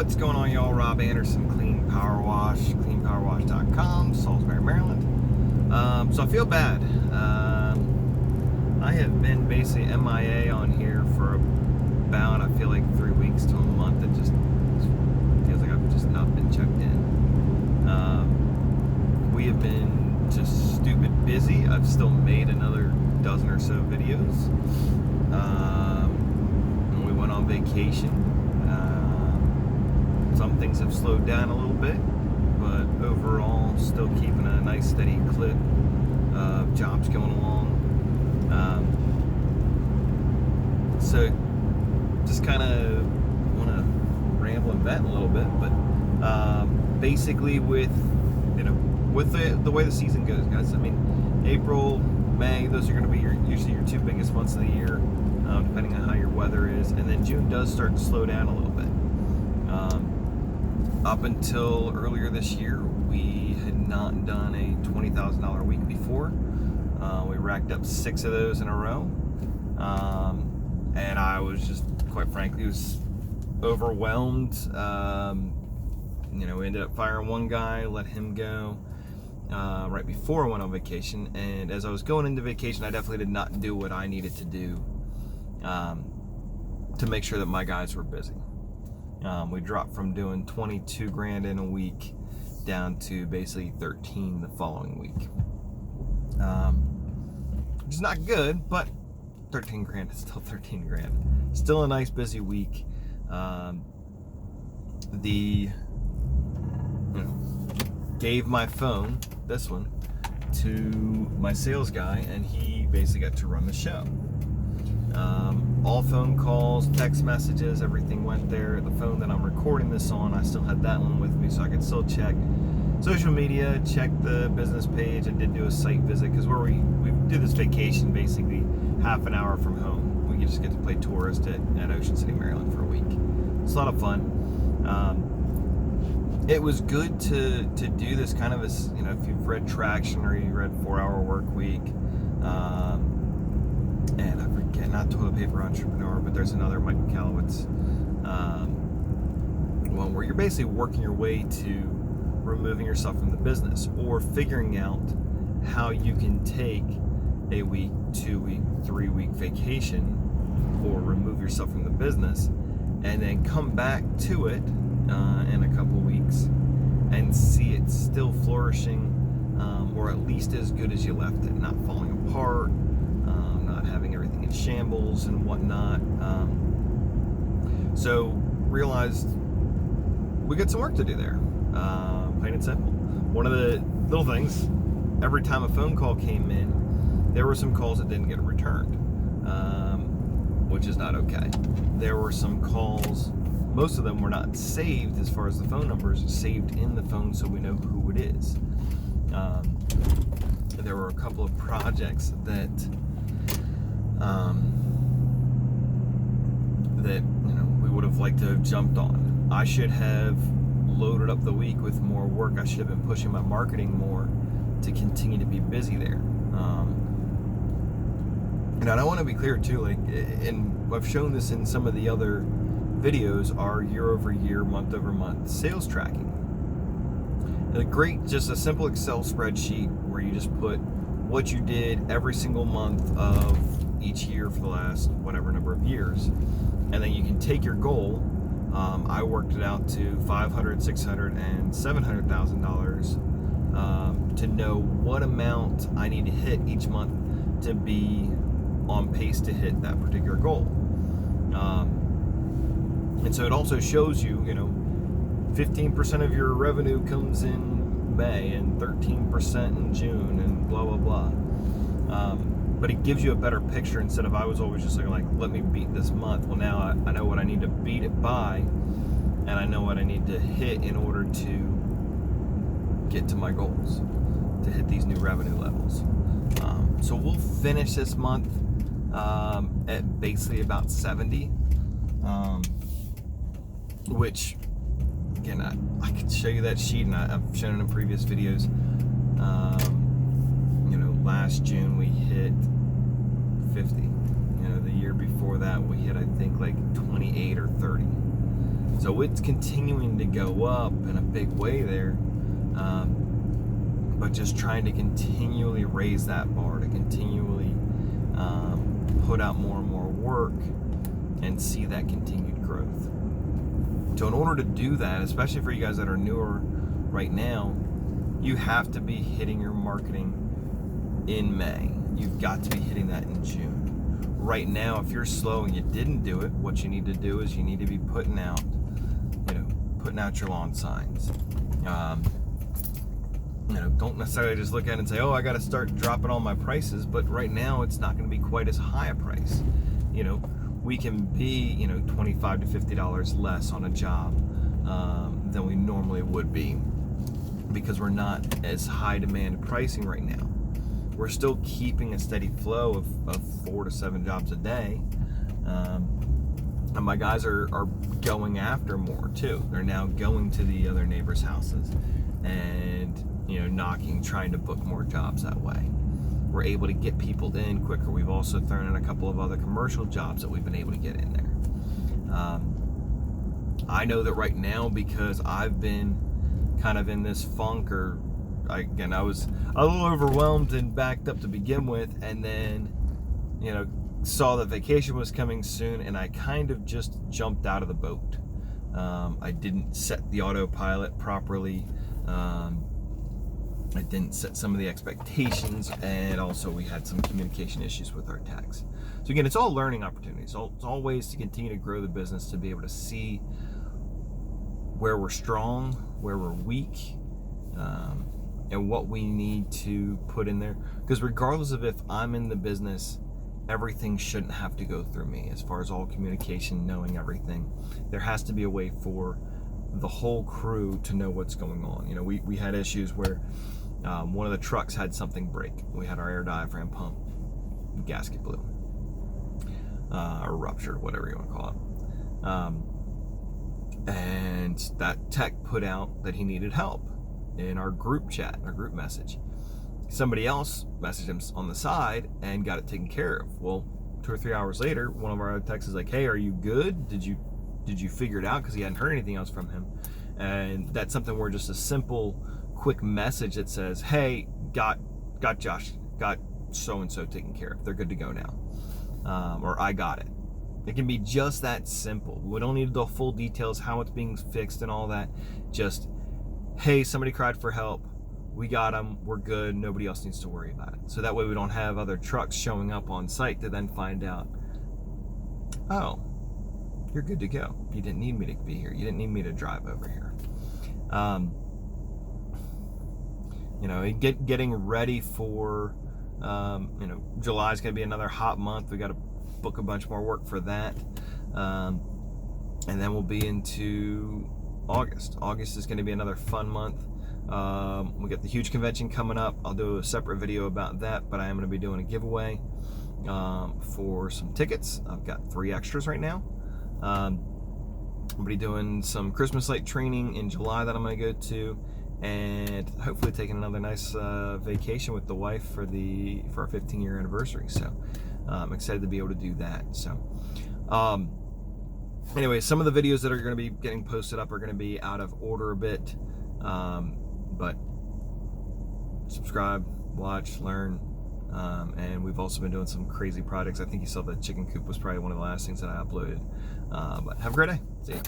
What's going on, y'all? Rob Anderson, Clean Power Wash, cleanpowerwash.com, Salisbury, Maryland. So I feel bad. I have been basically MIA on here for about, I feel like 3 weeks to a month. It just feels like I've just not been checked in. We have been just stupid busy. I've still made another dozen or so videos. We went on vacation. Some things have slowed down a little bit, but overall still keeping a nice steady clip of jobs going along. So just kind of want to ramble and vent a little bit, but basically with the way the season goes, guys. I mean, April, May, those are going to be usually your two biggest months of the year, depending on how your weather is, and then June does start to slow down a little bit. Up until earlier this year, we had not done a $20,000 a week before. We racked up 6 of those in a row, and I was just, quite frankly, was overwhelmed. We ended up firing one guy, let him go right before I went on vacation, and as I was going into vacation, I definitely did not do what I needed to do to make sure that my guys were busy. We dropped from doing 22 grand in a week down to basically 13 the following week. Which is not good, but 13 grand is still 13 grand. Still a nice busy week. Gave my phone, this one, to my sales guy, and he basically got to run the show. All phone calls, text messages, everything went there. The phone that I'm recording this on, I still had that one with me, so I could still check social media, check the business page. I did do a site visit, because where we did this vacation basically half an hour from home. We just get to play tourist at Ocean City, Maryland for a week. It's a lot of fun. It was good to do this kind of as, if you've read Traction or you read 4 Hour Work Week, and I forget, not Toilet Paper Entrepreneur, but there's another, Mike Michalowicz, one where you're basically working your way to removing yourself from the business, or figuring out how you can take a week, 2 week, 3 week vacation, or remove yourself from the business, and then come back to it in a couple weeks and see it still flourishing, or at least as good as you left it, not falling apart, not having everything in shambles and whatnot. So realized we got some work to do there, plain and simple. One of the little things, every time a phone call came in, there were some calls that didn't get returned, which is not okay. There were some calls, most of them were not saved as far as the phone numbers, saved in the phone so we know who it is. There were a couple of projects that we would have liked to have jumped on. I should have loaded up the week with more work. I should have been pushing my marketing more to continue to be busy there. And I want to be clear too, and I've shown this in some of the other videos, are year-over-year, month-over-month sales tracking. Just a simple Excel spreadsheet where you just put what you did every single month of each year for the last whatever number of years, and then you can take your goal. I worked it out to $500,000, $600,000, and $700,000 to know what amount I need to hit each month to be on pace to hit that particular goal. And so it also shows you, 15% of your revenue comes in May and 13% in June and blah, blah, blah. But it gives you a better picture instead of, I was always just like, let me beat this month. Well, now I know what I need to beat it by, and I know what I need to hit in order to get to my goals, to hit these new revenue levels. So we'll finish this month at basically about 70, which, again, I could show you that sheet, and I've shown it in previous videos. Last June we hit 50. The year before that we hit, I think, like 28 or 30. So it's continuing to go up in a big way there. But just trying to continually raise that bar, to continually put out more and more work and see that continued growth. So in order to do that, especially for you guys that are newer right now, you have to be hitting your marketing in May. You've got to be hitting that in June. Right now, if you're slow and you didn't do it, what you need to do is you need to be putting out your lawn signs. Don't necessarily just look at it and say, oh, I got to start dropping all my prices, but right now it's not going to be quite as high a price. We can be, $25 to $50 less on a job than we normally would be, because we're not as high demand pricing right now. We're still keeping a steady flow of 4 to 7 jobs a day. And my guys are going after more too. They're now going to the other neighbors' houses and knocking, trying to book more jobs that way. We're able to get people in quicker. We've also thrown in a couple of other commercial jobs that we've been able to get in there. I know that right now, because I've been kind of in this funk, I was a little overwhelmed and backed up to begin with, and then saw that vacation was coming soon, and I kind of just jumped out of the boat. I didn't set the autopilot properly. I didn't set some of the expectations, and also we had some communication issues with our techs. So again, it's all learning opportunities. It's all ways to continue to grow the business, to be able to see where we're strong, where we're weak, and what we need to put in there. Because regardless of if I'm in the business, everything shouldn't have to go through me. As far as all communication, knowing everything, there has to be a way for the whole crew to know what's going on. We had issues where one of the trucks had something break. We had our air diaphragm pump gasket blew, or ruptured, whatever you want to call it. And that tech put out that he needed help in our group chat, our group message. Somebody else messaged him on the side and got it taken care of. Well, 2 or 3 hours later, one of our other techs is like, hey, are you good? Did you figure it out? Because he hadn't heard anything else from him. And that's something where just a simple, quick message that says, hey, got Josh, got so-and-so taken care of. They're good to go now. Or I got it. It can be just that simple. We don't need the full details, how it's being fixed and all that. Just, hey, somebody cried for help. We got them. We're good. Nobody else needs to worry about it. So that way we don't have other trucks showing up on site to then find out, oh, you're good to go. You didn't need me to be here. You didn't need me to drive over here. Getting ready for, July is going to be another hot month. We got to book a bunch more work for that. And then we'll be into August. August is going to be another fun month. We got the huge convention coming up. I'll do a separate video about that, but I am going to be doing a giveaway for some tickets. I've got 3 extras right now. I'll be doing some Christmas light training in July that I'm going to go to, and hopefully taking another nice vacation with the wife for our 15-year anniversary. So I'm excited to be able to do that. So anyway, some of the videos that are going to be getting posted up are going to be out of order a bit, but subscribe, watch, learn. And we've also been doing some crazy projects. I think you saw the chicken coop was probably one of the last things that I uploaded. But have a great day. See ya.